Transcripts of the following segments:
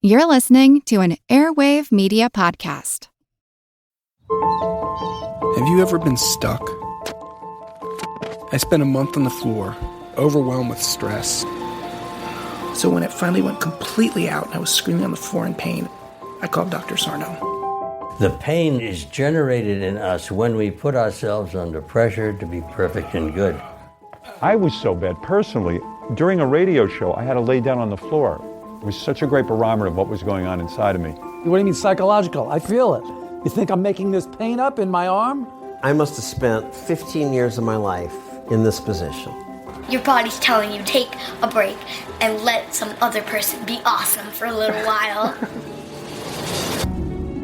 You're listening to an Airwave Media Podcast. Have you ever been stuck? I spent a month on the floor, overwhelmed with stress. So when it finally went completely out and I was screaming on the floor in pain, I called Dr. Sarno. The pain is generated in us when we put ourselves under pressure to be perfect and good. I was so bad personally. During a radio show, I had to lay down on the floor. It was such a great barometer of what was going on inside of me. What do you mean psychological? I feel it. You think I'm making this pain up in my arm? I must have spent 15 years of my life in this position. Your body's telling you take a break and let some other person be awesome for a little while.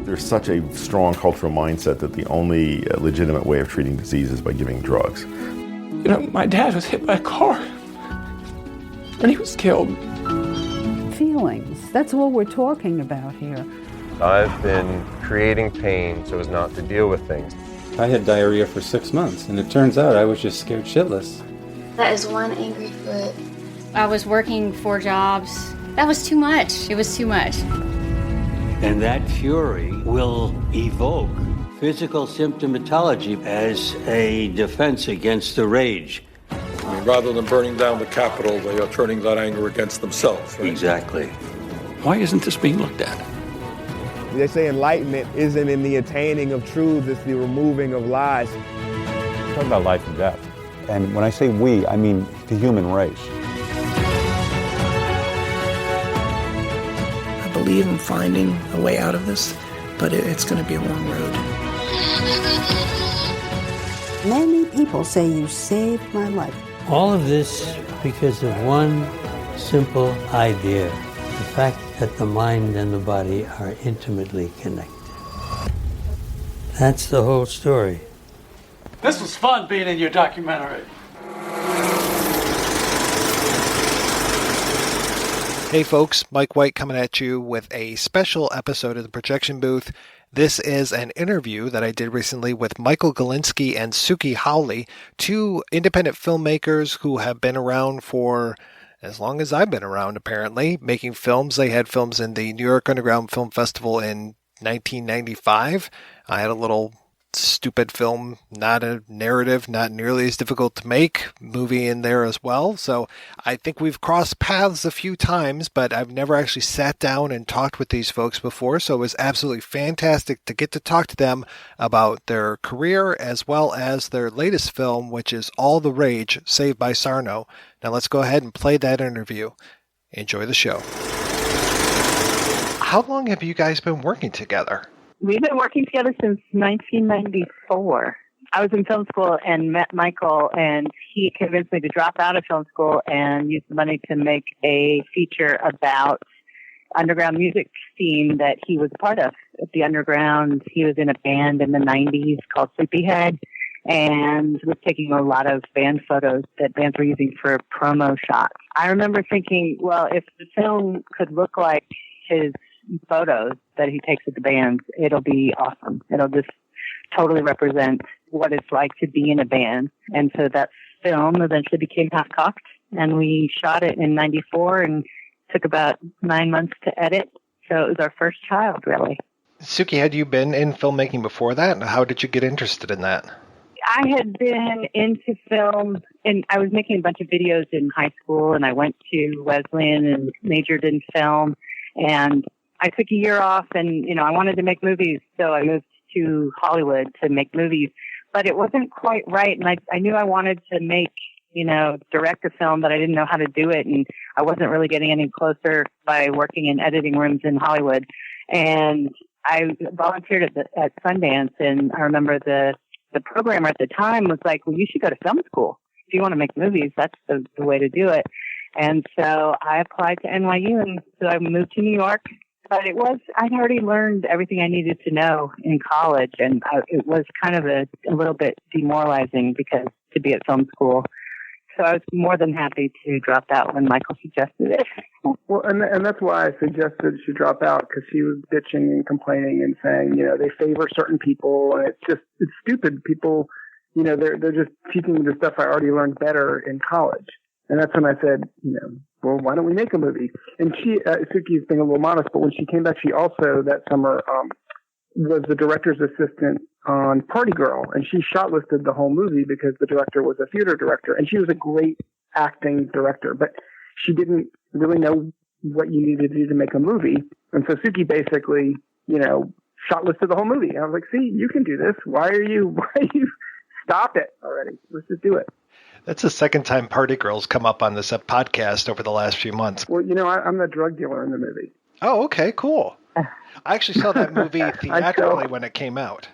There's such a strong cultural mindset that the only legitimate way of treating disease is by giving drugs. You know, my dad was hit by a car, and he was killed. Feelings, that's all we're talking about here. I've been creating pain so as not to deal with things. I had diarrhea for 6 months, and it turns out I was just scared shitless. That is one angry foot. I was working 4 jobs. That was too much. It was too much. And that fury will evoke physical symptomatology as a defense against the rage. I mean, rather than burning down the Capitol, they are turning that anger against themselves, right? Exactly. Why isn't this being looked at? They say enlightenment isn't in the attaining of truths, it's the removing of lies. We're talking about life and death. And when I say we, I mean the human race. I believe in finding a way out of this, but it's going to be a long road. Many people say you saved my life. All of this because of one simple idea. The fact that the mind and the body are intimately connected. That's the whole story. This was fun being in your documentary. Hey folks, Mike White coming at you with a special episode of the Projection Booth. This is an interview that I did recently with Michael Galinsky and Suki Hawley, 2 independent filmmakers who have been around for as long as I've been around, apparently, making films. They had films in the New York Underground Film Festival in 1995. I had a little stupid film, not a narrative, not nearly as difficult to make, movie in there as well. So I think we've crossed paths a few times, but I've never actually sat down and talked with these folks before. So it was absolutely fantastic to get to talk to them about their career as well as their latest film, which is All the Rage, Saved by Sarno. Now let's go ahead and play that interview. Enjoy the show. How long have you guys been working together? We've been working together since 1994. I was in film school and met Michael, and he convinced me to drop out of film school and use the money to make a feature about underground music scene that he was a part of. At the underground, he was in a band in the 90s called Sleepyhead, and was taking a lot of band photos that bands were using for promo shots. I remember thinking, well, if the film could look like his photos that he takes with the bands, it'll be awesome. It'll just totally represent what it's like to be in a band. And so that film eventually became Half Cocked, and we shot it in 94 and took about 9 months to edit. So it was our first child, really. Suki, had you been in filmmaking before that? How did you get interested in that? I had been into film, and I was making a bunch of videos in high school, and I went to Wesleyan and majored in film, and I took a year off, and, I wanted to make movies, so I moved to Hollywood to make movies, but it wasn't quite right, and I knew I wanted to make, direct a film, but I didn't know how to do it, and I wasn't really getting any closer by working in editing rooms in Hollywood, and I volunteered at Sundance, and I remember the programmer at the time was like, well, you should go to film school. If you want to make movies, that's the way to do it. And so I applied to NYU, and so I moved to New York. But I'd already learned everything I needed to know in college, and it was kind of a little bit demoralizing because to be at film school. So I was more than happy to drop out when Michael suggested it. Well, and that's why I suggested she drop out, because she was bitching and complaining and saying, they favor certain people, and it's stupid. People, they're just teaching me the stuff I already learned better in college. And that's when I said, well, why don't we make a movie? And Suki's being a little modest, but when she came back, she also that summer was the director's assistant on Party Girl, and she shortlisted the whole movie because the director was a theater director, and she was a great acting director, but she didn't really know what you needed to do to make a movie. And so Suki basically, shortlisted the whole movie. And I was like, see, you can do this. Why you stop it already? Let's just do it. That's the second time Party Girls come up on this podcast over the last few months. Well, I'm the drug dealer in the movie. Oh, okay, cool. I actually saw that movie theatrically when it came out.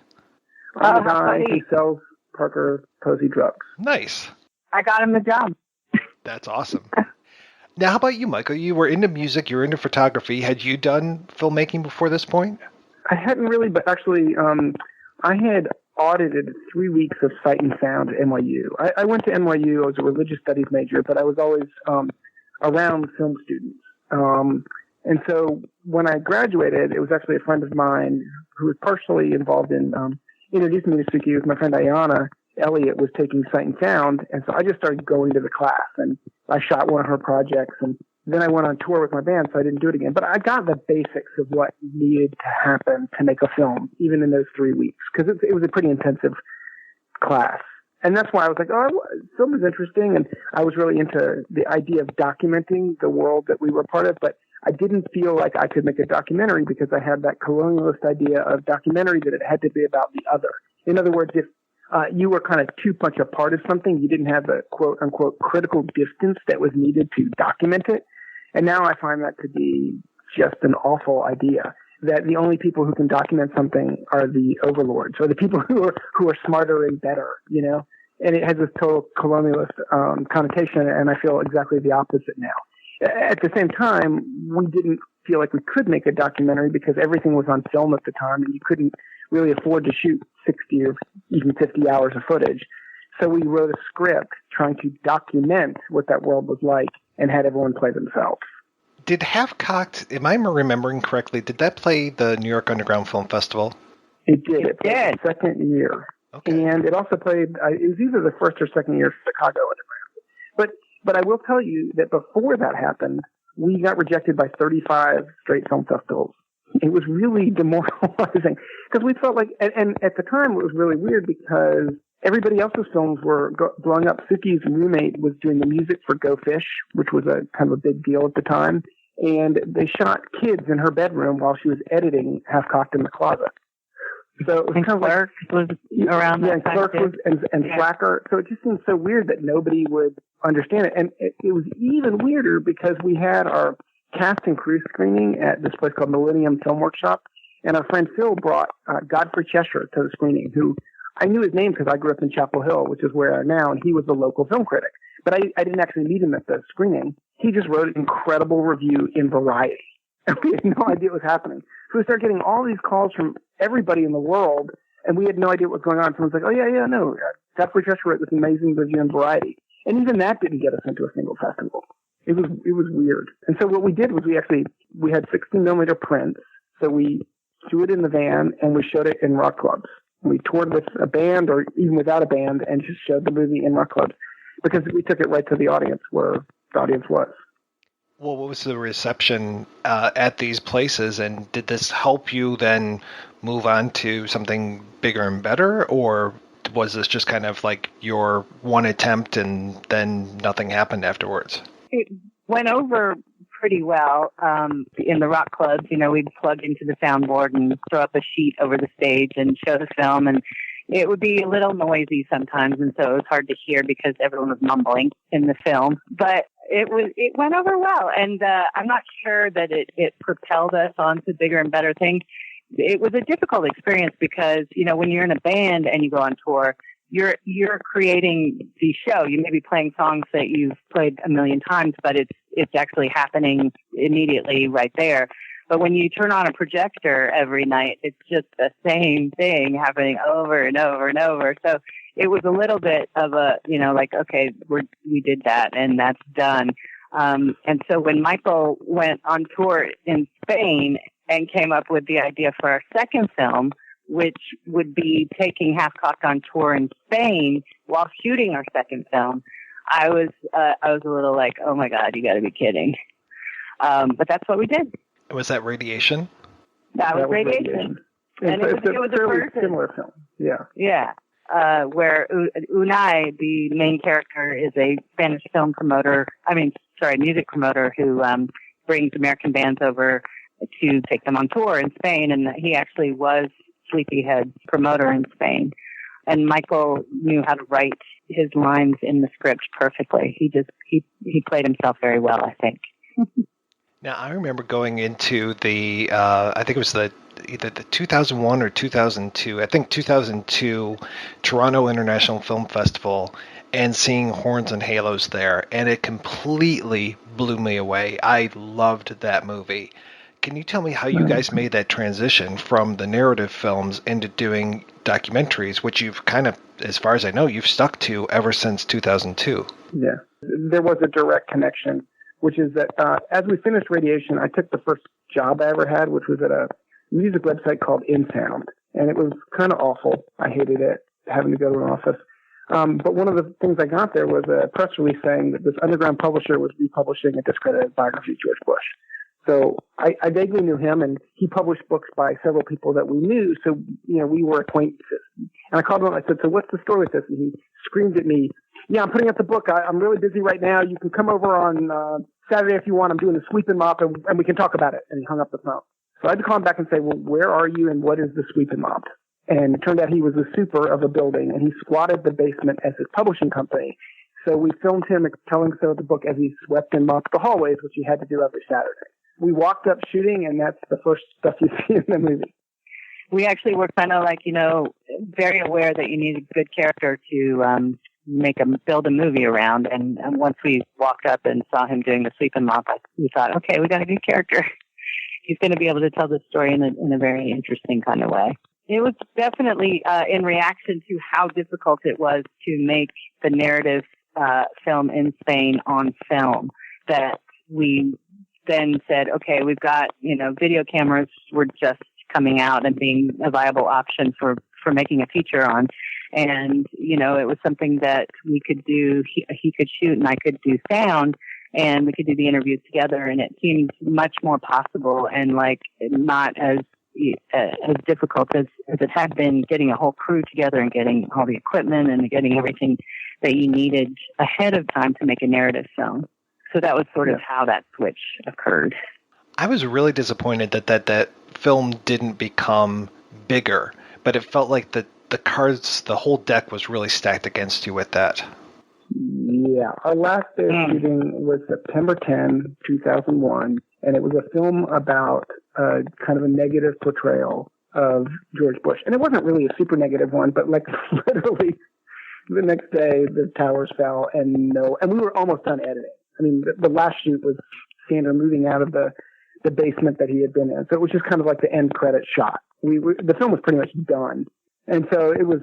I'm the guy who sells Parker Posey drugs. Nice. I got him the job. That's awesome. Now, how about you, Michael? You were into music, you were into photography. Had you done filmmaking before this point? I hadn't really, but actually, I had audited 3 weeks of Sight and Sound at NYU. I went to NYU. I was a religious studies major, but I was always around film students. And so when I graduated, it was actually a friend of mine who was partially involved in introducing me to Suki. It was my friend Ayanna Elliott was taking Sight and Sound, and so I just started going to the class, and I shot one of her projects, and then I went on tour with my band, so I didn't do it again. But I got the basics of what needed to happen to make a film, even in those 3 weeks, because it was a pretty intensive class. And that's why I was like, film is interesting, and I was really into the idea of documenting the world that we were part of, but I didn't feel like I could make a documentary because I had that colonialist idea of documentary that it had to be about the other. In other words, if you were kind of too much a part of something, you didn't have the quote unquote critical distance that was needed to document it. And now I find that to be just an awful idea, that the only people who can document something are the overlords or the people who are smarter and better, and it has this total colonialist connotation. And I feel exactly the opposite now. At the same time, we didn't feel like we could make a documentary because everything was on film at the time and you couldn't really afford to shoot 60 or even 50 hours of footage. So we wrote a script trying to document what that world was like and had everyone play themselves. Did Half Cocked, am I remembering correctly, did that play the New York Underground Film Festival? It did. It played the second year. Okay. And it also played, it was either the first or second year Chicago Underground. But I will tell you that before that happened, we got rejected by 35 straight film festivals. It was really demoralizing because we felt like, and at the time it was really weird because everybody else's films were blowing up. Suki's roommate was doing the music for Go Fish, which was a kind of a big deal at the time. And they shot kids in her bedroom while she was editing Half Cocked in the Closet. So it was kind of Clerk was around that time. Clerk was, and Slacker. So it just seemed so weird that nobody would understand it. And it was even weirder because we had our cast and crew screening at this place called Millennium Film Workshop. And our friend Phil brought Godfrey Cheshire to the screening, who I knew his name because I grew up in Chapel Hill, which is where I am now, and he was the local film critic. But I didn't actually meet him at the screening. He just wrote an incredible review in Variety. And we had no idea what was happening. So we started getting all these calls from everybody in the world, and we had no idea what was going on. Someone's like, Godfrey Cheshire wrote this amazing review in Variety. And even that didn't get us into a single festival. It was weird. And so what we did was we had 16mm prints. So we threw it in the van and we showed it in rock clubs. We toured with a band or even without a band and just showed the movie in rock clubs because we took it right to the audience where the audience was. Well, what was the reception at these places, and did this help you then move on to something bigger and better, or was this just kind of like your one attempt and then nothing happened afterwards? It went over pretty well in the rock clubs. We'd plug into the soundboard and throw up a sheet over the stage and show the film, and it would be a little noisy sometimes, and so it was hard to hear because everyone was mumbling in the film. But it went over well, and I'm not sure that it propelled us on to bigger and better things. It was a difficult experience because, when you're in a band and you go on tour, you're creating the show. You may be playing songs that you've played a million times, but it's actually happening immediately right there. But when you turn on a projector every night, it's just the same thing happening over and over and over. So it was a little bit of a, okay, we did that and that's done. And so when Michael went on tour in Spain and came up with the idea for our second film, which would be taking Half Cocked on tour in Spain while shooting our second film, I was a little like, oh my God, you got to be kidding. But that's what we did. Was that Radiation? That was Radiation. And it's it was a fairly person. similar film. Yeah. Yeah. Where Unai, the main character, is a Spanish music promoter who brings American bands over to take them on tour in Spain. And he actually was Sleepyhead's promoter in Spain. And Michael knew how to write his lines in the script perfectly. He played himself very well, I think. Now, I remember going into the, I think it was either the 2001 or 2002, I think 2002 Toronto International Film Festival, and seeing Horns and Halos there, and it completely blew me away. I loved that movie. Can you tell me how you guys made that transition from the narrative films into doing documentaries, which you've kind of, as far as I know, you've stuck to ever since 2002? Yeah, there was a direct connection, which is that as we finished Radiation, I took the first job I ever had, which was at a music website called InSound, and it was kind of awful. I hated it, having to go to an office. But one of the things I got there was a press release saying that this underground publisher was republishing a discredited biography of George Bush. So I vaguely knew him, and he published books by several people that we knew. So, we were acquaintances. And I called him up. I said, so what's the story with this? And he screamed at me, yeah, I'm putting out the book. I'm really busy right now. You can come over on Saturday if you want. I'm doing the sweep and mop, and we can talk about it. And he hung up the phone. So I had to call him back and say, well, where are you, and what is the sweep and mop? And it turned out he was the super of a building, and he squatted the basement as his publishing company. So we filmed him telling so of the book as he swept and mopped the hallways, which he had to do every Saturday. We walked up shooting, and that's the first stuff you see in the movie. We actually were kind of like, very aware that you need a good character to build a movie around. And once we walked up and saw him doing the sweep and mop, we thought, okay, we got a good character. He's going to be able to tell the story in a very interesting kind of way. It was definitely in reaction to how difficult it was to make the narrative film in Spain on film that we then said, okay, we've got, video cameras were just coming out and being a viable option for making a feature on. And, it was something that we could do. He could shoot and I could do sound, and we could do the interviews together. And it seemed much more possible and not as difficult as it had been getting a whole crew together and getting all the equipment and getting everything that you needed ahead of time to make a narrative film. So that was sort of how that switch occurred. I was really disappointed that film didn't become bigger, but it felt like the cards, the whole deck was really stacked against you with that. Yeah. Our last day of shooting was September 10, 2001, and it was a film about kind of a negative portrayal of George Bush. And it wasn't really a super negative one, but literally the next day the towers fell and we were almost done editing. I mean, the last shoot was Sandra moving out of the basement that he had been in. So it was just kind of like the end credit shot. The film was pretty much done. And so it was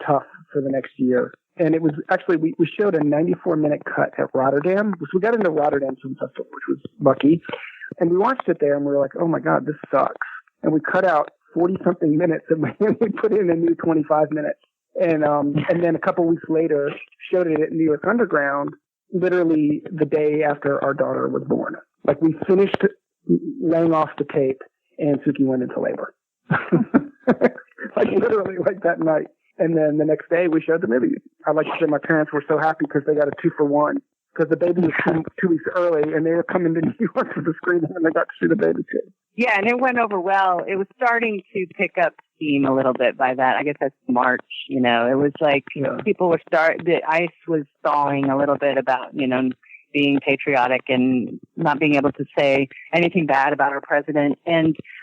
tough for the next year. And it was actually, we showed a 94-minute cut at Rotterdam. So we got into Rotterdam Film Festival, which was lucky. And we watched it there and we were like, oh my God, this sucks. And we cut out 40-something minutes and we put in a new 25 minutes. And then a couple weeks later, showed it at New York Underground, literally the day after our daughter was born. Like, we finished laying off the tape and Suki went into labor. Literally that night. And then the next day we showed the movie. I like to say my parents were so happy because they got a 2-for-1 because the baby was 2 weeks early and they were coming to New York for the screening and they got to see the baby too. Yeah, and it went over well. It was starting to pick up steam a little bit by that. I guess that's March, It was like people were the ice was thawing a little bit about, being patriotic and not being able to say anything bad about our president.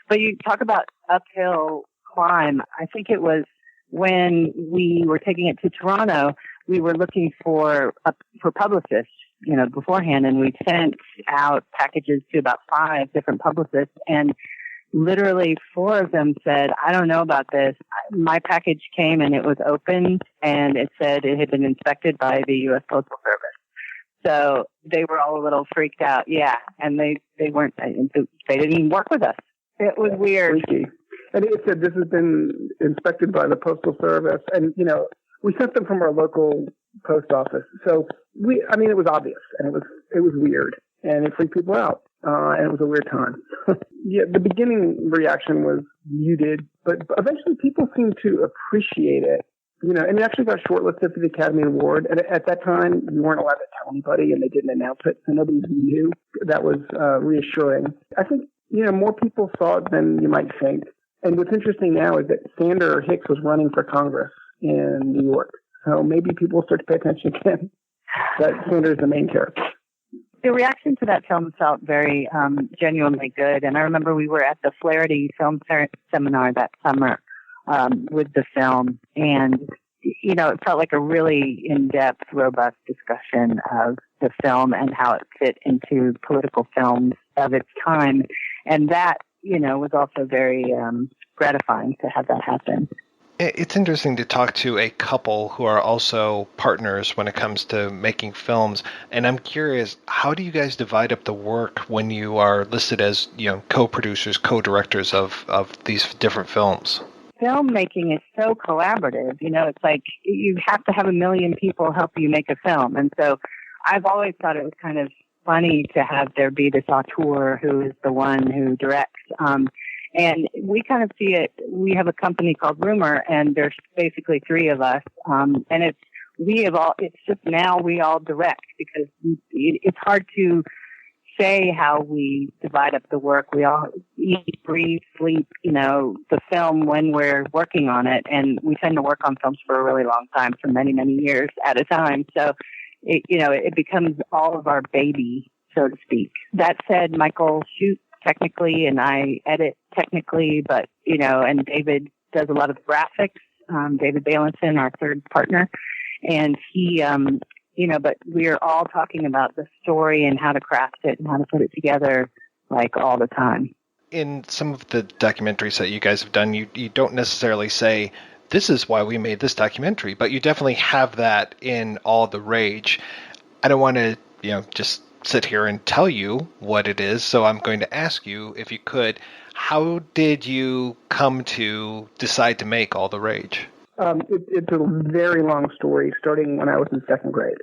But you talk about uphill climb. I think it was when we were taking it to Toronto, we were looking for publicists, beforehand, and we sent out packages to about 5 different publicists, and literally 4 of them said, I don't know about this. My package came and it was open and it said it had been inspected by the U.S. Postal Service. So they were all a little freaked out. Yeah. And they didn't even work with us. It was weird. Freaky. And it said this has been inspected by the Postal Service. And, we sent them from our local post office. So it was obvious, and it was weird, and it freaked people out, and it was a weird time. Yeah, the beginning reaction was muted, but eventually people seemed to appreciate it. And it actually got shortlisted for the Academy Award. And at that time, you weren't allowed to tell anybody, and they didn't announce it, so nobody knew. That was reassuring. I think, more people saw it than you might think. And what's interesting now is that Sandra Hicks was running for Congress in New York. So maybe people will start to pay attention again. That Sandra is the main character. The reaction to that film felt very genuinely good. And I remember we were at the Flaherty Film Seminar that summer with the film. And, it felt like a really in-depth, robust discussion of the film and how it fit into political films of its time. And that, was also very gratifying to have that happen. It's interesting to talk to a couple who are also partners when it comes to making films. And I'm curious, how do you guys divide up the work when you are listed as, co-producers, co-directors of these different films? Filmmaking is so collaborative. It's like you have to have 1 million people help you make a film. And so I've always thought it was kind of funny to have there be this auteur who is the one who directs. And we kind of see it. We have a company called Rumor, and there's basically 3 of us. And it's just now we all direct, because it's hard to say how we divide up the work. We all eat, breathe, sleep, the film when we're working on it. And we tend to work on films for a really long time, for many, many years at a time. So, it becomes all of our baby, so to speak. That said, Michael shoots technically and I edit technically, but, and David does a lot of graphics, David Balinson, our third partner. And he, but we're all talking about the story and how to craft it and how to put it together, like, all the time. In some of the documentaries that you guys have done, you don't necessarily say, this is why we made this documentary, but you definitely have that in All the Rage. I don't want to, just sit here and tell you what it is, so I'm going to ask you, if you could, how did you come to decide to make All the Rage? It's a very long story, starting when I was in 2nd grade,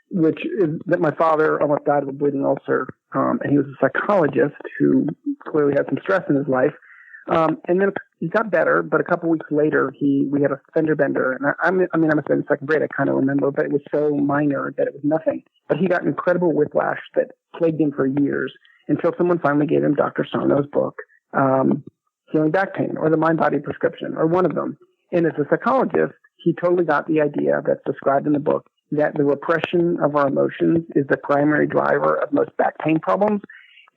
which is that my father almost died of a bleeding ulcer, and he was a psychologist who clearly had some stress in his life. And then he got better, but a couple weeks later, we had a fender bender. And I was in 2nd grade, I kind of remember, but it was so minor that it was nothing. But he got incredible whiplash that plagued him for years, until someone finally gave him Dr. Sarno's book, Healing Back Pain, or The Mind-Body Prescription, or one of them. And as a psychologist, he totally got the idea that's described in the book, that the repression of our emotions is the primary driver of most back pain problems.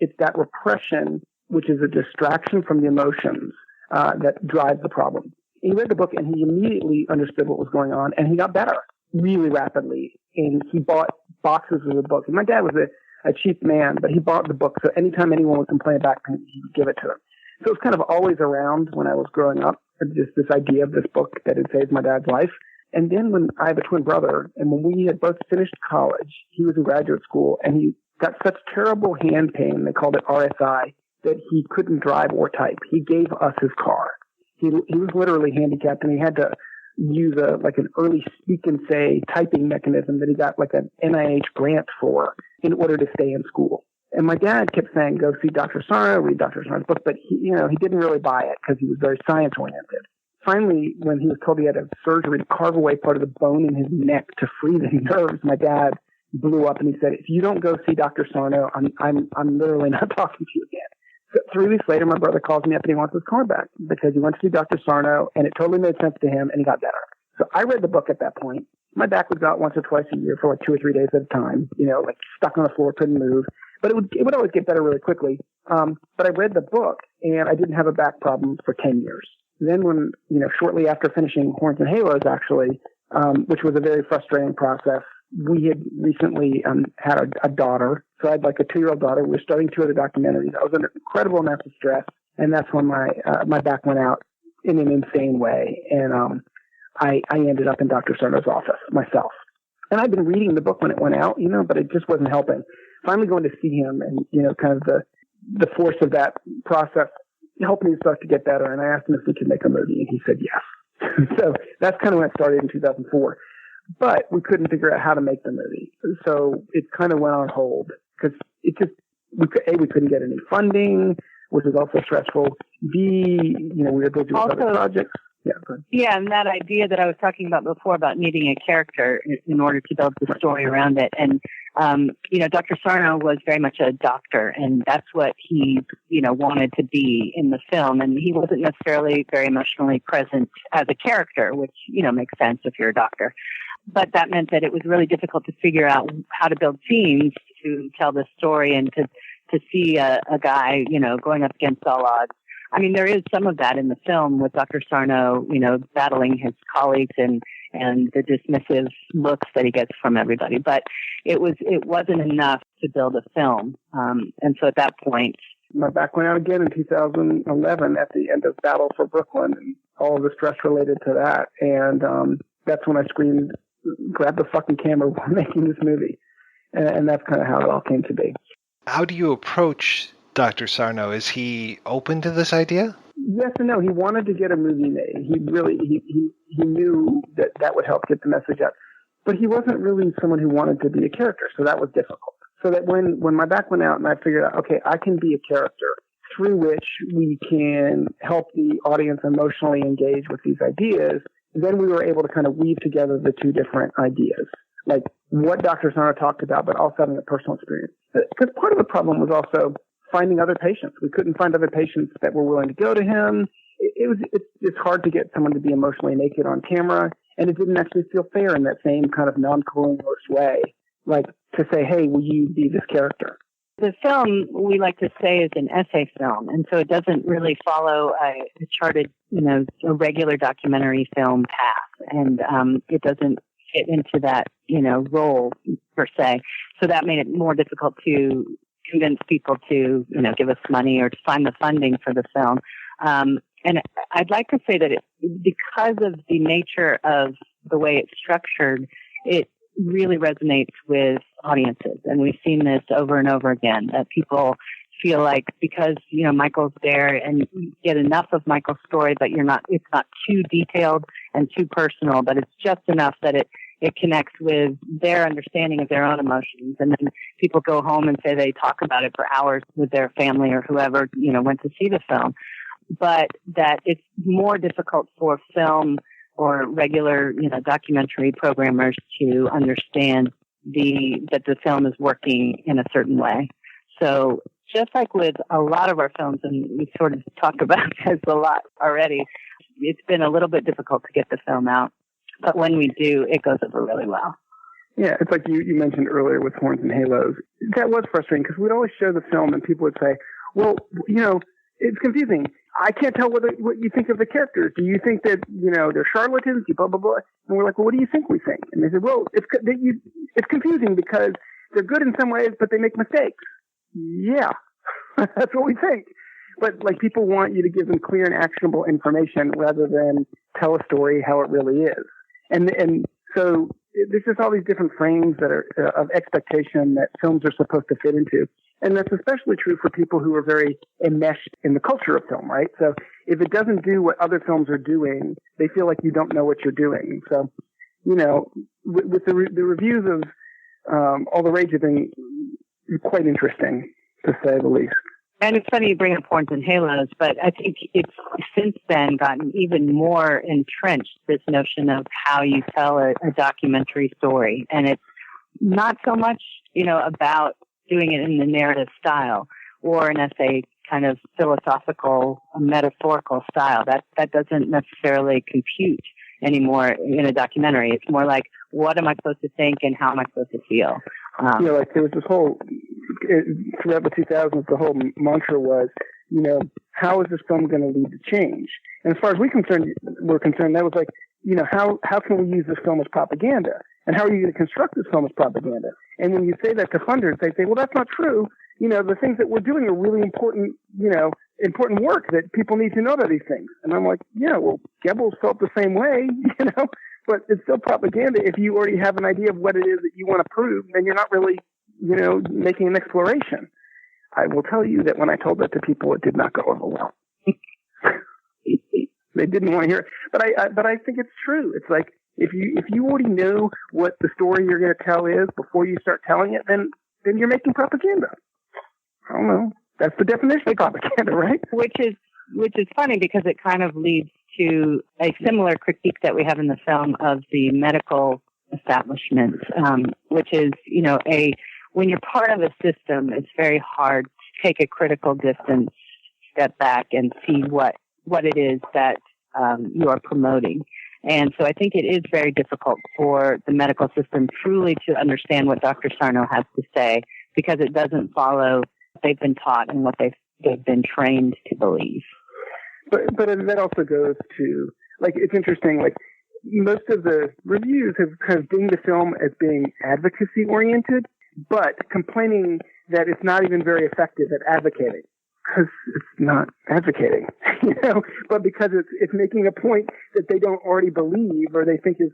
It's that repression, which is a distraction from the emotions, that drives the problem. He read the book and he immediately understood what was going on, and he got better really rapidly. And he bought boxes of the book. And my dad was a cheap man, but he bought the book, so anytime anyone would complain of back pain, he would give it to them. So it was kind of always around when I was growing up, just this idea of this book that had saved my dad's life. And then when I have a twin brother, and when we had both finished college, he was in graduate school, and he got such terrible hand pain, they called it RSI, that he couldn't drive or type. He gave us his car. He was literally handicapped, and he had to use an early speak and say typing mechanism that he got like an NIH grant for in order to stay in school. And my dad kept saying, go see Dr. Sarno, read Dr. Sarno's book, but he didn't really buy it because he was very science oriented. Finally, when he was told he had a surgery to carve away part of the bone in his neck to free the nerves, my dad blew up and he said, if you don't go see Dr. Sarno, I'm literally not talking to you again. So 3 weeks later, my brother calls me up and he wants his car back because he went to see Dr. Sarno, and it totally made sense to him, and he got better. So I read the book at that point. My back would go out once or twice a year for like 2 or 3 days at a time, like stuck on the floor, couldn't move. But it would always get better really quickly. But I read the book, and I didn't have a back problem for 10 years. Then when, shortly after finishing Horns and Halos, actually, which was a very frustrating process, we had recently had a daughter. So I had like a 2-year-old daughter. We were starting 2 other documentaries. I was under incredible amounts of stress, and that's when my back went out in an insane way. And I ended up in Dr. Sarno's office myself. And I'd been reading the book when it went out, but it just wasn't helping. Finally going to see him and, kind of the force of that process helped me start to get better. And I asked him if we could make a movie, and he said yes. So that's kind of when it started in 2004. but we couldn't figure out how to make the movie. So it kind of went on hold because we couldn't get any funding, which is also stressful. B, we were busy with other projects. Yeah, yeah, and that idea that I was talking about before about needing a character in order to build the story around it. And, Dr. Sarno was very much a doctor, and that's what he, wanted to be in the film. And he wasn't necessarily very emotionally present as a character, which, makes sense if you're a doctor. But that meant that it was really difficult to figure out how to build scenes to tell this story and to see a guy, going up against all odds. I mean, there is some of that in the film with Dr. Sarno, battling his colleagues and the dismissive looks that he gets from everybody. But it wasn't enough to build a film. And so at that point, my back went out again in 2011 at the end of Battle for Brooklyn and all of the stress related to that. And that's when I screamed, grab the fucking camera while making this movie. And that's kind of how it all came to be. How do you approach Dr. Sarno? Is he open to this idea? Yes and no. He wanted to get a movie made. He really he knew that would help get the message out. But he wasn't really someone who wanted to be a character, so that was difficult. So that when my back went out and I figured out, okay, I can be a character through which we can help the audience emotionally engage with these ideas, then we were able to kind of weave together the two different ideas, like what Dr. Sarno talked about, but also having a personal experience. Because part of the problem was also finding other patients. We couldn't find other patients that were willing to go to him. It's hard to get someone to be emotionally naked on camera, and it didn't actually feel fair in that same kind of non-colonialist way, like to say, hey, will you be this character? The film, we like to say, is an essay film, and so it doesn't really follow a charted, a regular documentary film path, and it doesn't fit into that, role per se. So that made it more difficult to convince people to, give us money or to find the funding for the film. And I'd like to say that because of the nature of the way it's structured, it really resonates with audiences. And we've seen this over and over again, that people feel like because, Michael's there and you get enough of Michael's story, but it's not too detailed and too personal, but it's just enough that it connects with their understanding of their own emotions. And then people go home and say they talk about it for hours with their family or whoever, went to see the film. But that it's more difficult for film or regular, documentary programmers to understand that the film is working in a certain way. So just like with a lot of our films, and we sort of talked about this a lot already, it's been a little bit difficult to get the film out. But when we do, it goes over really well. Yeah, it's like you mentioned earlier with Horns and Halos. That was frustrating because we'd always show the film and people would say, well, it's confusing. I can't tell what you think of the characters. Do you think that, they're charlatans? Blah, blah, blah. And we're like, well, what do you think we think? And they said, well, it's confusing because they're good in some ways, but they make mistakes. Yeah, that's what we think. But people want you to give them clear and actionable information rather than tell a story how it really is. And so there's just all these different frames that are of expectation that films are supposed to fit into. And that's especially true for people who are very enmeshed in the culture of film, right? So if it doesn't do what other films are doing, they feel like you don't know what you're doing. So, with the reviews of All the Rage have been quite interesting, to say the least. And it's funny you bring up Horns and Halos, but I think it's since then gotten even more entrenched, this notion of how you tell a documentary story. And it's not so much, about doing it in the narrative style or an essay kind of philosophical, metaphorical style. That doesn't necessarily compute anymore in a documentary. It's more like, what am I supposed to think and how am I supposed to feel? There was this whole, throughout the 2000s, the whole mantra was, how is this film going to lead to change? And as far as we're concerned, that was like, how can we use this film as propaganda? And how are you going to construct this film as propaganda? And when you say that to funders, they say, well, that's not true. The things that we're doing are really important, important work that people need to know about these things. And I'm like, yeah, well, Goebbels felt the same way, but it's still propaganda. If you already have an idea of what it is that you want to prove, then you're not really, making an exploration. I will tell you that when I told that to people, it did not go over well. They didn't want to hear it. But I think it's true. It's like, If you already know what the story you're going to tell is before you start telling it, then you're making propaganda. I don't know. That's the definition of propaganda, right? Which is funny because it kind of leads to a similar critique that we have in the film of the medical establishment, which is, when you're part of a system, it's very hard to take a critical distance, step back, and see what it is that you are promoting. And so I think it is very difficult for the medical system truly to understand what Dr. Sarno has to say, because it doesn't follow what they've been taught and what they've been trained to believe. But that also goes to, it's interesting, most of the reviews have deemed the film as being advocacy oriented, but complaining that it's not even very effective at advocating. Because it's not advocating, but because it's making a point that they don't already believe or they think is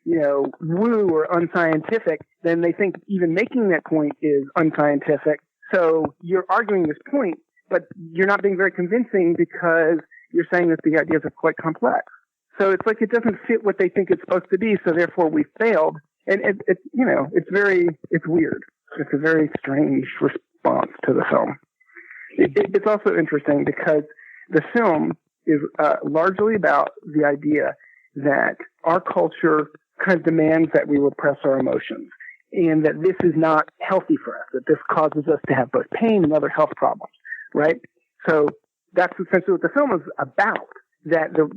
woo or unscientific, then they think even making that point is unscientific. So you're arguing this point, but you're not being very convincing because you're saying that the ideas are quite complex. So it's like it doesn't fit what they think it's supposed to be, so therefore we failed. And it's weird. It's a very strange response to the film. It's also interesting because the film is largely about the idea that our culture kind of demands that we repress our emotions and that this is not healthy for us, that this causes us to have both pain and other health problems, right? So that's essentially what the film is about, that the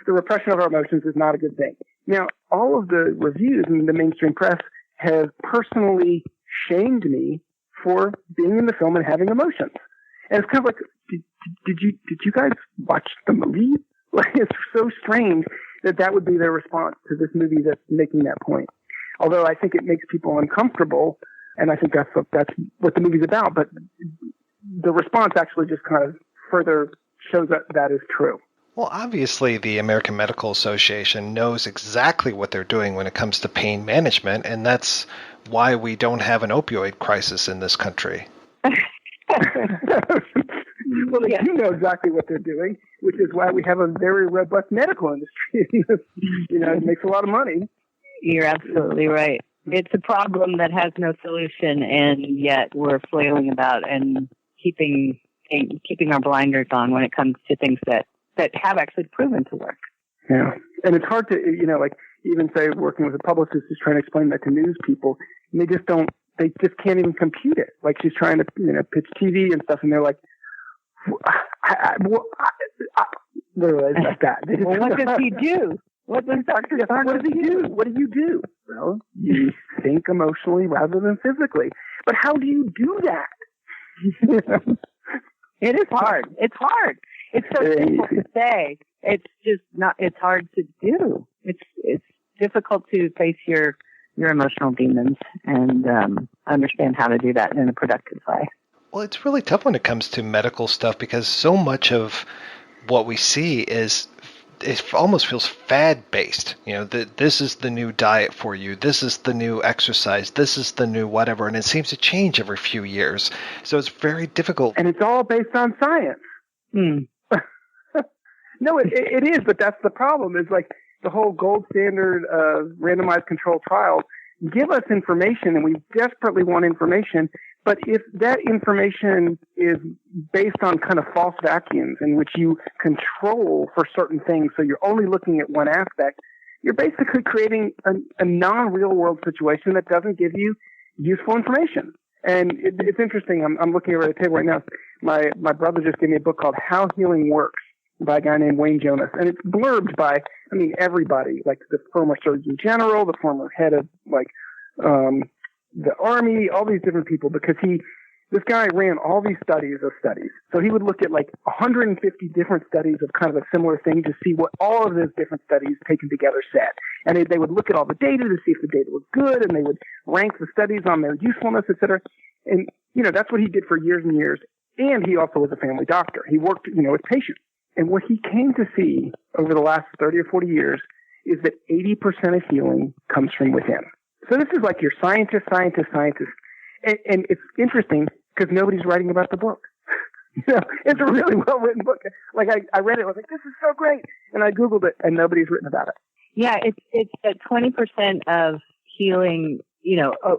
repression of our emotions is not a good thing. Now, all of the reviews in the mainstream press have personally shamed me for being in the film and having emotions. And it's kind of like, did you guys watch the movie? It's so strange that would be their response to this movie that's making that point. Although I think it makes people uncomfortable, and I think that's what the movie's about. But the response actually just kind of further shows that is true. Well, obviously, the American Medical Association knows exactly what they're doing when it comes to pain management, and that's why we don't have an opioid crisis in this country. Well, they do know exactly what they're doing, which is why we have a very robust medical industry. It makes a lot of money. You're absolutely right. It's a problem that has no solution, and yet we're flailing about and keeping our blinders on when it comes to things that have actually proven to work. Yeah. And it's hard to, even say working with a publicist who's trying to explain that to news people, and they just can't even compute it. Like she's trying to, pitch TV and stuff, and they're like, literally like that. Well, what does he do? What does Dr. Sarno What does he do? What do you do? Well, you think emotionally rather than physically. But how do you do that? It is hard. It's hard. It's so simple to say. It's just not. It's hard to do. It's difficult to face your emotional demons and understand how to do that in a productive way. Well, it's really tough when it comes to medical stuff because so much of what we see it almost feels fad-based. This is the new diet for you. This is the new exercise. This is the new whatever, and it seems to change every few years. So it's very difficult. And it's all based on science. No, it is, but that's the problem. Is like the whole gold standard of randomized controlled trials give us information, and we desperately want information. But if that information is based on kind of false vacuums in which you control for certain things, so you're only looking at one aspect, you're basically creating a non-real world situation that doesn't give you useful information. And it's interesting. I'm looking over the table right now. My brother just gave me a book called How Healing Works by a guy named Wayne Jonas. And it's blurbed by, everybody, like the former Surgeon General, the former head of the Army, all these different people, because this guy ran all these studies of studies. So he would look at 150 different studies of kind of a similar thing to see what all of those different studies taken together said. And they would look at all the data to see if the data was good, and they would rank the studies on their usefulness, et cetera. And, that's what he did for years and years. And he also was a family doctor. He worked, with patients. And what he came to see over the last 30 or 40 years is that 80% of healing comes from within. So this is like your scientist. And it's interesting because nobody's writing about the book. It's a really well-written book. I read it. I was like, this is so great. And I Googled it, and nobody's written about it. Yeah, it's that 20% of healing,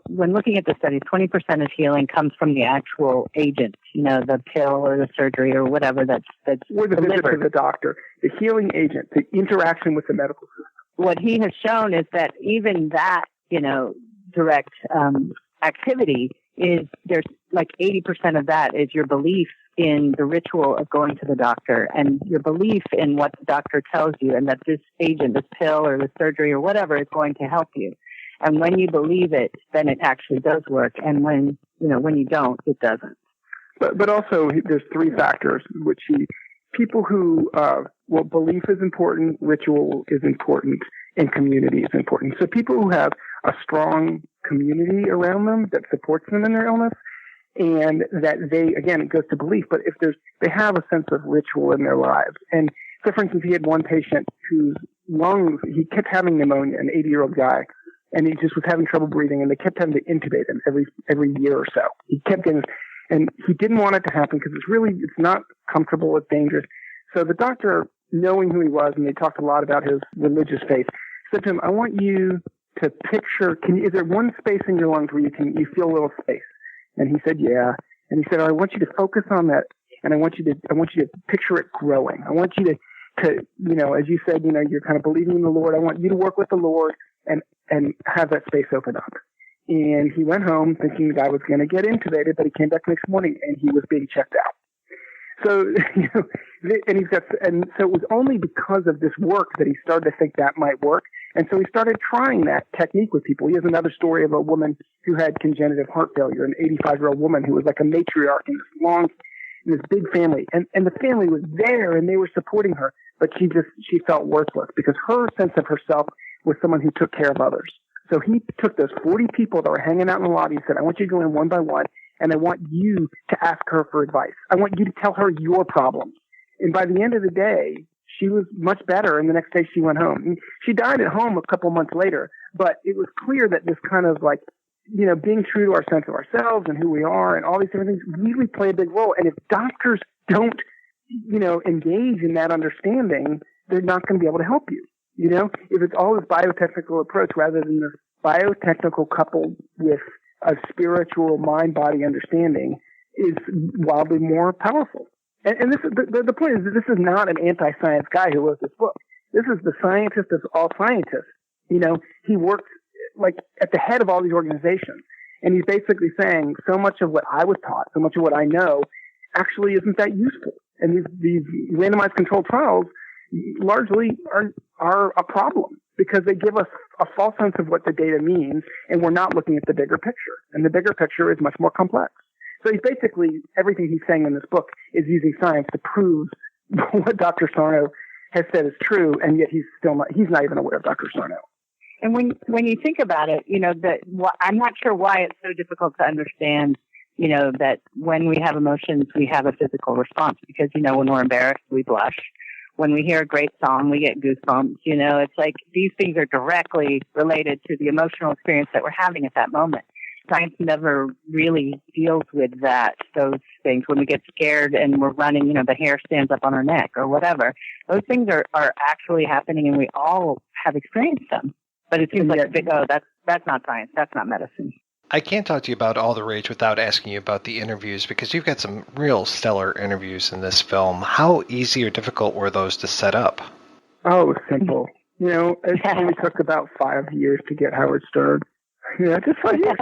when looking at the studies, 20% of healing comes from the actual agent, the pill or the surgery or whatever that's or the visit to the doctor, the healing agent, the interaction with the medical system. What he has shown is that even that, direct activity there's like 80% of that is your belief in the ritual of going to the doctor and your belief in what the doctor tells you and that this agent, this pill or the surgery or whatever is going to help you. And when you believe it, then it actually does work. And when you don't, it doesn't. But also there's three factors, people who, belief is important, ritual is important, and community is important. So people who have a strong community around them that supports them in their illness, and that it goes to belief, but if they have a sense of ritual in their lives. And so, for instance, he had one patient whose lungs, he kept having pneumonia, an 80-year-old guy, and he just was having trouble breathing, and they kept having to intubate him every year or so. He kept getting, and he didn't want it to happen because it's not comfortable, it's dangerous. So the doctor, knowing who he was, and they talked a lot about his religious faith, said to him, I want you to picture, is there one space in your lungs where you feel a little space? And he said, yeah. And he said, I want you to focus on that, and I want you to picture it growing. I want you to as you said, you're kind of believing in the Lord. I want you to work with the Lord and have that space open up. And he went home thinking the guy was going to get intubated, but he came back next morning and he was being checked out. So, and so it was only because of this work that he started to think that might work. And so he started trying that technique with people. He has another story of a woman who had congenital heart failure, an 85-year-old woman who was like a matriarch in this big family. And the family was there and they were supporting her, but she felt worthless because her sense of herself was someone who took care of others. So he took those 40 people that were hanging out in the lobby and said, I want you to go in one by one, and I want you to ask her for advice. I want you to tell her your problems. And by the end of the day, she was much better, and the next day she went home. And she died at home a couple months later, but it was clear that this kind of being true to our sense of ourselves and who we are and all these different things really play a big role. And if doctors don't, engage in that understanding, they're not going to be able to help you. If it's all this biotechnical approach rather than this biotechnical coupled with a spiritual mind-body understanding is wildly more powerful. And this is the point is that this is not an anti-science guy who wrote this book. This is the scientist of all scientists. He works at the head of all these organizations. And he's basically saying so much of what I was taught, so much of what I know actually isn't that useful. And these randomized controlled trials largely are a problem because they give us a false sense of what the data means, and we're not looking at the bigger picture. And the bigger picture is much more complex. So he's basically, everything he's saying in this book is using science to prove what Dr. Sarno has said is true, and yet he's not even aware of Dr. Sarno. And when you think about it, I'm not sure why it's so difficult to understand, that when we have emotions, we have a physical response because, when we're embarrassed, we blush. When we hear a great song, we get goosebumps. It's like these things are directly related to the emotional experience that we're having at that moment. Science never really deals with those things. When we get scared and we're running, the hair stands up on our neck or whatever. Those things are actually happening and we all have experienced them. But it seems that's not science. That's not medicine. I can't talk to you about All the Rage without asking you about the interviews because you've got some real stellar interviews in this film. How easy or difficult were those to set up? Oh, simple. It only took about 5 years to get Howard Stern. Just 5 years.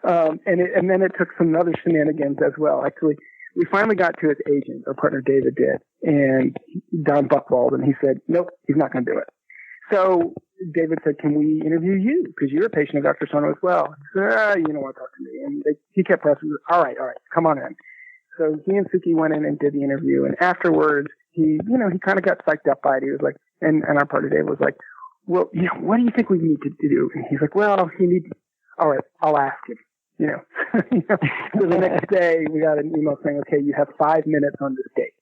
And then it took some other shenanigans as well. Actually, we finally got to his agent, our partner David did, and Don Buchwald, and he said, nope, he's not going to do it. So David said, can we interview you? Because you're a patient of Dr. Sarno as well. He said, you don't want to talk to me. And he kept pressing, all right, come on in. So he and Suki went in and did the interview. And afterwards, he kind of got psyched up by it. He was like, and our partner David was like, well, what do you think we need to do? And he's like, well, all right, I'll ask him. So the next day we got an email saying, okay, you have 5 minutes on this date.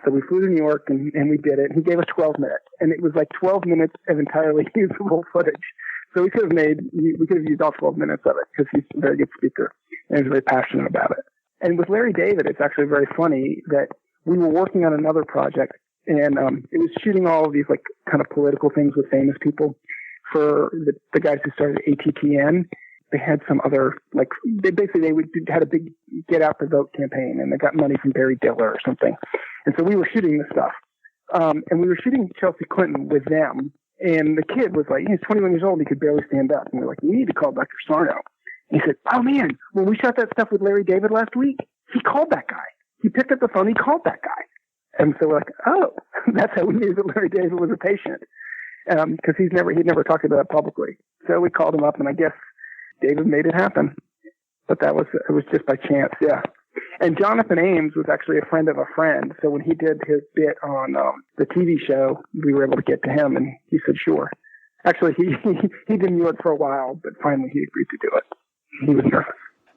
So we flew to New York and we did it. He gave us 12 minutes, and it was like 12 minutes of entirely usable footage. So we could have used all 12 minutes of it because he's a very good speaker and he's very passionate about it. And with Larry David, it's actually very funny that we were working on another project And it was shooting all of these like kind of political things with famous people for the guys who started ATTN. They had some other, like, they had a big Get Out the Vote campaign, and they got money from Barry Diller or something. And so we were shooting this stuff. And we were shooting Chelsea Clinton with them. And the kid was like, he's 21 years old, he could barely stand up. And we're like, you need to call Dr. Sarno. And he said, oh man, when we shot that stuff with Larry David last week, he called that guy. He picked up the phone, he called that guy. And so we're like, oh, that's how we knew that Larry David was a patient. Because he'd never talked about it publicly. So we called him up, and I guess David made it happen. But it was just by chance, yeah. And Jonathan Ames was actually a friend of a friend. So when he did his bit on the TV show, we were able to get to him, and he said, sure. Actually, he didn't do it for a while, but finally he agreed to do it. He was nervous.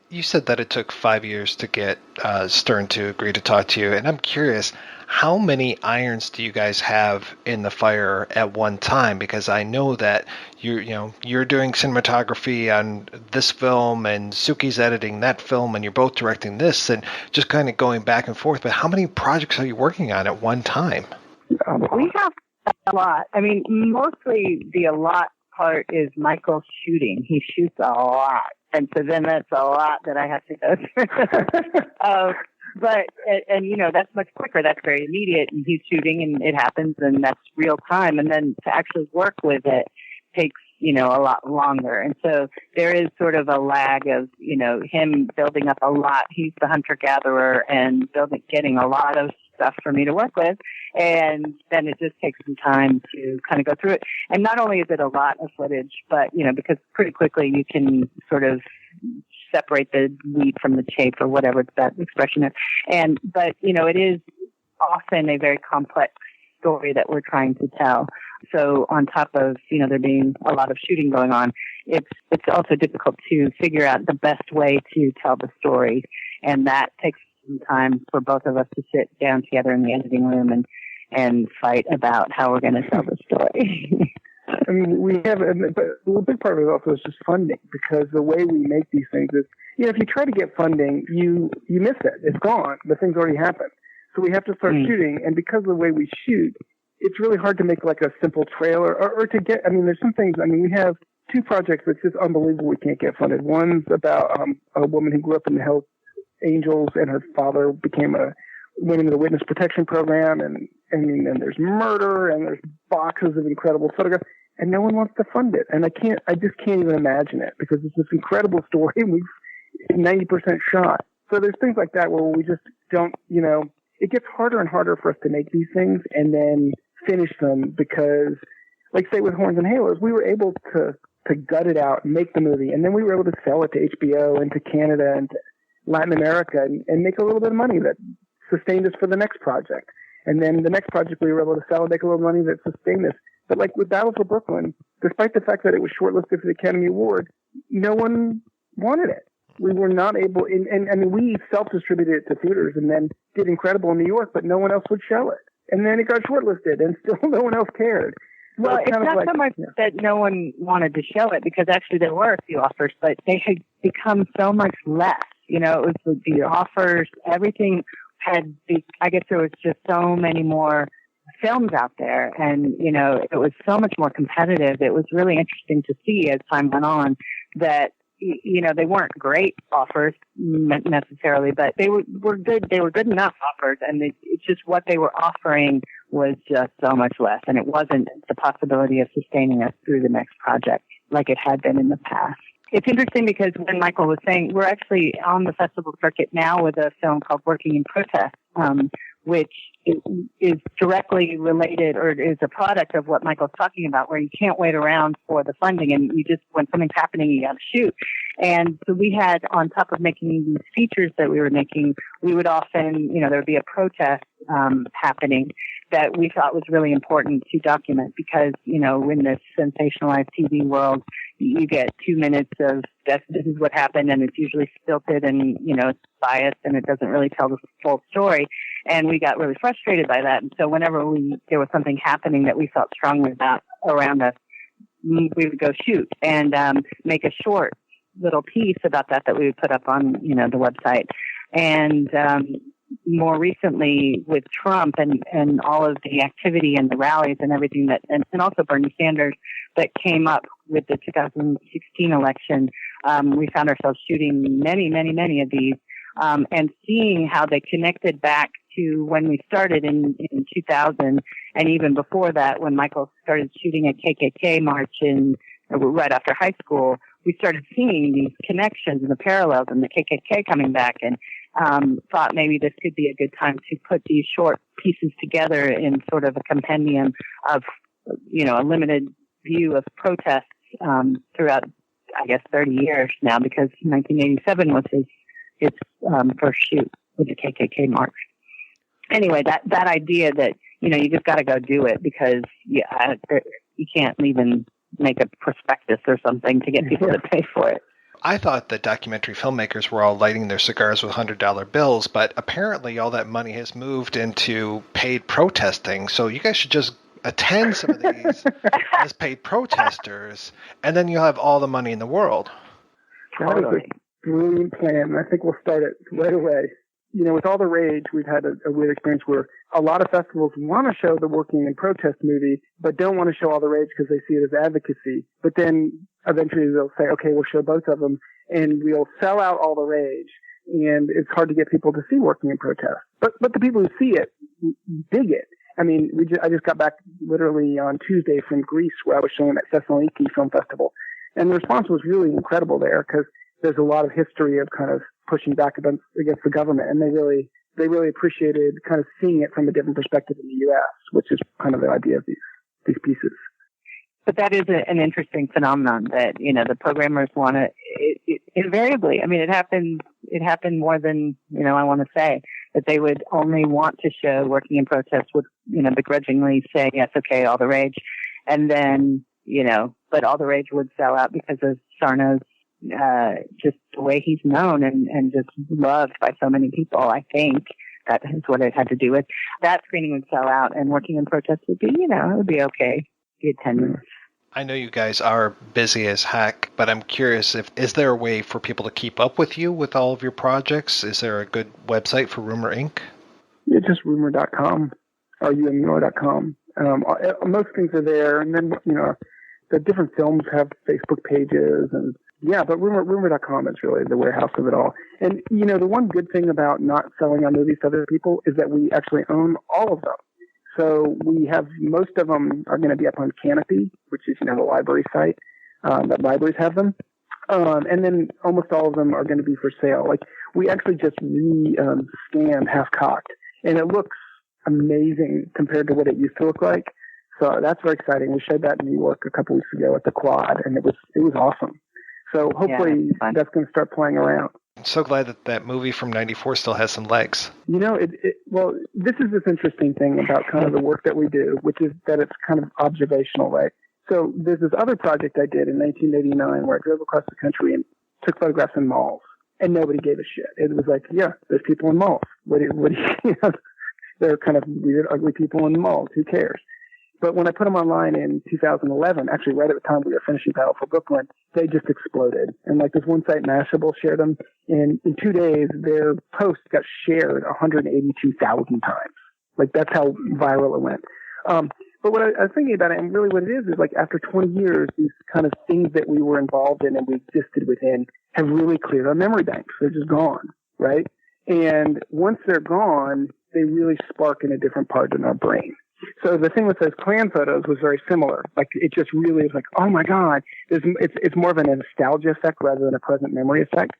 You said that it took 5 years to get Stern to agree to talk to you, and I'm curious, how many irons do you guys have in the fire at one time? Because I know that you're doing cinematography on this film, and Suki's editing that film, and you're both directing this, and just kind of going back and forth. But how many projects are you working on at one time? We have a lot. I mean, mostly the lot part is Michael shooting. He shoots a lot. And so then that's a lot that I have to go through. But that's much quicker. That's very immediate. And he's shooting and it happens and that's real time. And then to actually work with it takes, a lot longer. And so there is sort of a lag of, him building up a lot. He's the hunter-gatherer and getting a lot of stuff for me to work with. And then it just takes some time to kind of go through it. And not only is it a lot of footage, but, because pretty quickly you can sort of separate the wheat from the chaff or whatever that expression is. But it is often a very complex story that we're trying to tell. So on top of, there being a lot of shooting going on, it's also difficult to figure out the best way to tell the story. And that takes some time for both of us to sit down together in the editing room and fight about how we're going to tell the story. I mean, but a big part of it also is just funding, because the way we make these things is, if you try to get funding, you miss it. It's gone. The thing's already happened. So we have to start shooting, and because of the way we shoot, it's really hard to make like a simple trailer or to get, there's some things, we have two projects that's just unbelievable we can't get funded. One's about a woman who grew up in the Hells Angels, and her father went into the witness protection program, and there's murder, and there's boxes of incredible photographs, and no one wants to fund it. And I just can't even imagine it, because it's this incredible story, and we've 90% shot. So there's things like that where we just don't, it gets harder and harder for us to make these things and then finish them, because, like say with Horns and Halos, we were able to gut it out and make the movie, and then we were able to sell it to HBO and to Canada and to Latin America and make a little bit of money that sustained us for the next project. And then the next project we were able to sell and make a little money that sustained us. But like with Battle for Brooklyn, despite the fact that it was shortlisted for the Academy Award, no one wanted it. We were not able, we self-distributed it to theaters and then did incredible in New York, but no one else would show it. And then it got shortlisted and still no one else cared. So well, it's not so much that no one wanted to show it, because actually there were a few offers, but they had become so much less. It was the offers, everything I guess there was just so many more films out there, and, it was so much more competitive. It was really interesting to see as time went on that, they weren't great offers necessarily, but they were good. They were good enough offers, and it's just what they were offering was just so much less, and it wasn't the possibility of sustaining us through the next project like it had been in the past. It's interesting because when Michael was saying, we're actually on the festival circuit now with a film called Working in Protest, which is directly related or is a product of what Michael's talking about, where you can't wait around for the funding and when something's happening, you got to shoot. And so we had, on top of making these features that we were making, we would often, there would be a protest happening that we thought was really important to document, because, in this sensationalized TV world, you get 2 minutes of this is what happened, and it's usually stilted and, it's biased and it doesn't really tell the full story. And we got really frustrated by that. And so whenever there was something happening that we felt strongly about around us, we would go shoot and make a short little piece about that we would put up on, the website. And more recently with Trump and all of the activity and the rallies and everything that, and also Bernie Sanders that came up with the 2016 election, we found ourselves shooting many of these, and seeing how they connected back to when we started in 2000, and even before that, when Michael started shooting a KKK march right after high school, we started seeing these connections and the parallels and the KKK coming back, and thought maybe this could be a good time to put these short pieces together in sort of a compendium of, a limited view of protests throughout, I guess, 30 years now, because 1987 was his first shoot with the KKK march. Anyway, that idea that, you just got to go do it because you can't even make a prospectus or something to get people to pay for it. I thought that documentary filmmakers were all lighting their cigars with $100 bills, but apparently all that money has moved into paid protesting. So you guys should just attend some of these as paid protesters, and then you'll have all the money in the world. That is a brilliant plan. I think we'll start it right away. With all the rage, we've had a weird experience where a lot of festivals want to show the working and protest movie, but don't want to show all the rage because they see it as advocacy. But then eventually they'll say, okay, we'll show both of them, and we'll sell out all the rage. And it's hard to get people to see working and protest. But the people who see it dig it. I mean, I just got back literally on Tuesday from Greece, where I was showing at Thessaloniki Film Festival. And the response was really incredible there, because there's a lot of history of kind of pushing back against the government, and they really appreciated kind of seeing it from a different perspective in the U.S., which is kind of the idea of these pieces. But that is an interesting phenomenon that, the programmers want to, invariably, I mean, it happened more than, I want to say, that they would only want to show working in protest, would, begrudgingly say, yes, okay, all the rage. And then, but all the rage would sell out because of Sarno's, just the way he's known and just loved by so many people. I think that is what it had to do with. That screening would sell out, and working in protest would be, it would be okay. The attendance. I know you guys are busy as heck, but I'm curious, is there a way for people to keep up with you with all of your projects? Is there a good website for Rumor Inc.? Yeah, just rumor.com or umur.com. Most things are there, and then, the different films have Facebook pages, and yeah, but rumor.com is really the warehouse of it all. And, the one good thing about not selling our movies to other people is that we actually own all of them. So we have, most of them are going to be up on Canopy, which is, the library site, that libraries have them. And then almost all of them are going to be for sale. Like, we actually just scanned Half Cocked, and it looks amazing compared to what it used to look like. So that's very exciting. We showed that in New York a couple weeks ago at the Quad, and it was awesome. So hopefully that's going to start playing around. I'm so glad that movie from '94 still has some legs. Well, this is this interesting thing about kind of the work that we do, which is that it's kind of observational, right? So there's this other project I did in 1989 where I drove across the country and took photographs in malls, and nobody gave a shit. It was like, yeah, there's people in malls. What do you There are kind of weird, ugly people in malls. Who cares? But when I put them online in 2011, actually right at the time we were finishing Battle for Brooklyn, they just exploded. And like this one site, Mashable, shared them. And in 2 days, their post got shared 182,000 times. Like that's how viral it went. But what I was thinking about it, and really what it is like after 20 years, these kind of things that we were involved in and we existed within have really cleared our memory banks. They're just gone, right? And once they're gone, they really spark in a different part in our brain. So the thing with those Klan photos was very similar. Like it just really is like, oh my God, it's more of a nostalgia effect rather than a present memory effect.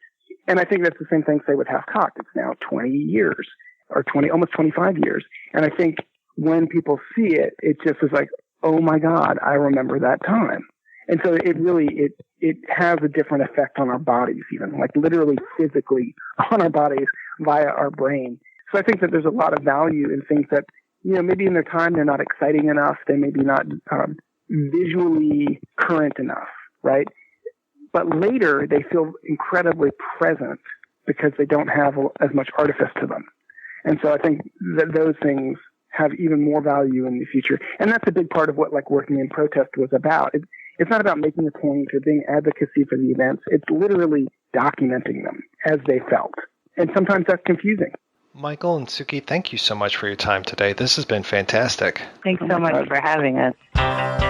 And I think that's the same thing, say, with Half Cocked. It's now 20 years or almost 25 years. And I think when people see it, it just is like, oh my God, I remember that time. And so it really, it has a different effect on our bodies, even like literally physically on our bodies via our brain. So I think that there's a lot of value in things that, maybe in their time they're not exciting enough. They may be not visually current enough, right? But later they feel incredibly present because they don't have as much artifice to them. And so I think that those things have even more value in the future. And that's a big part of what like working in protest was about. It's not about making a point or being advocacy for the events. It's literally documenting them as they felt. And sometimes that's confusing. Michael and Suki, thank you so much for your time today. This has been fantastic. Thanks so much for having us.